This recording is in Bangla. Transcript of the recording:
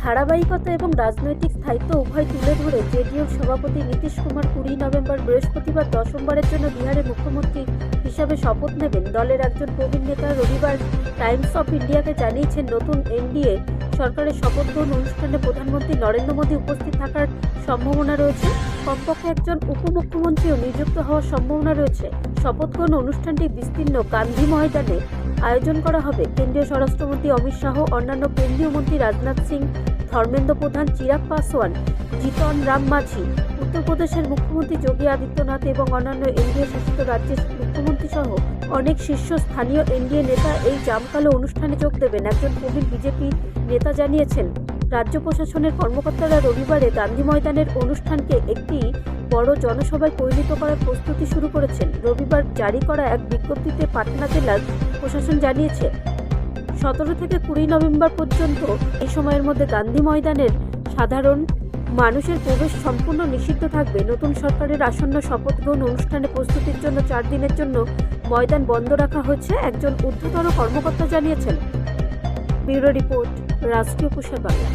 ধারাবাহিকতা এবং রাজনৈতিক স্থায়িত্ব উভয় তুলে ধরে জেডিইউর সভাপতি নীতিশ কুমার 20 নভেম্বর বৃহস্পতিবার দশমবারের জন্য বিহারের মুখ্যমন্ত্রী হিসাবে শপথ নেবেন। দলের একজন প্রবীণ নেতা রবিবার টাইমস অফ ইন্ডিয়াকে জানিয়েছেন, নতুন এনডিএ সরকারের শপথ গ্রহণ অনুষ্ঠানে প্রধানমন্ত্রী নরেন্দ্র মোদী উপস্থিত থাকার সম্ভাবনা রয়েছে। কমপক্ষে একজন উপমুখ্যমন্ত্রীও নিযুক্ত হওয়ার সম্ভাবনা রয়েছে। শপথ গ্রহণ অনুষ্ঠানটি বিস্তীর্ণ গান্ধী ময়দানে আয়োজন করা হবে। কেন্দ্রীয় স্বরাষ্ট্রমন্ত্রী অমিত শাহ, অন্যান্য কেন্দ্রীয় মন্ত্রী রাজনাথ সিং, ধর্মেন্দ্র প্রধান, চিরাগ পাসওয়ান, জিতন রাম মাঝি, উত্তরপ্রদেশের মুখ্যমন্ত্রী যোগী আদিত্যনাথ এবং অন্যান্য এনডিএ শাসিত রাজ্যের মুখ্যমন্ত্রী সহ অনেক শীর্ষস্থানীয় এনডিএ নেতা এই জামকালো অনুষ্ঠানে যোগ দেবেন। একজন প্রবীণ বিজেপি নেতা জানিয়েছেন, রাজ্য প্রশাসনের কর্মকর্তারা রবিবারে গান্ধী ময়দানের অনুষ্ঠানকে একটি বড় জনসভায় পরিণত করার প্রস্তুতি শুরু করেছেন। রবিবার জারি করা এক বিজ্ঞপ্তিতে পাটনা জেলার প্রশাসন জানিয়েছে, 17 থেকে 20 নভেম্বর পর্যন্ত এই সময়ের মধ্যে গান্ধী ময়দানের সাধারণ মানুষের প্রবেশ সম্পূর্ণ নিষিদ্ধ থাকবে। নতুন সরকারের আসন্ন শপথ গ্রহণ অনুষ্ঠানে প্রস্তুতির জন্য 4 দিনের জন্য ময়দান বন্ধ রাখা হয়েছে, একজন ঊর্ধ্বতন কর্মকর্তা জানিয়েছেন। ব্যুরো রিপোর্ট, রাষ্ট্রীয় প্রসার বাংলা।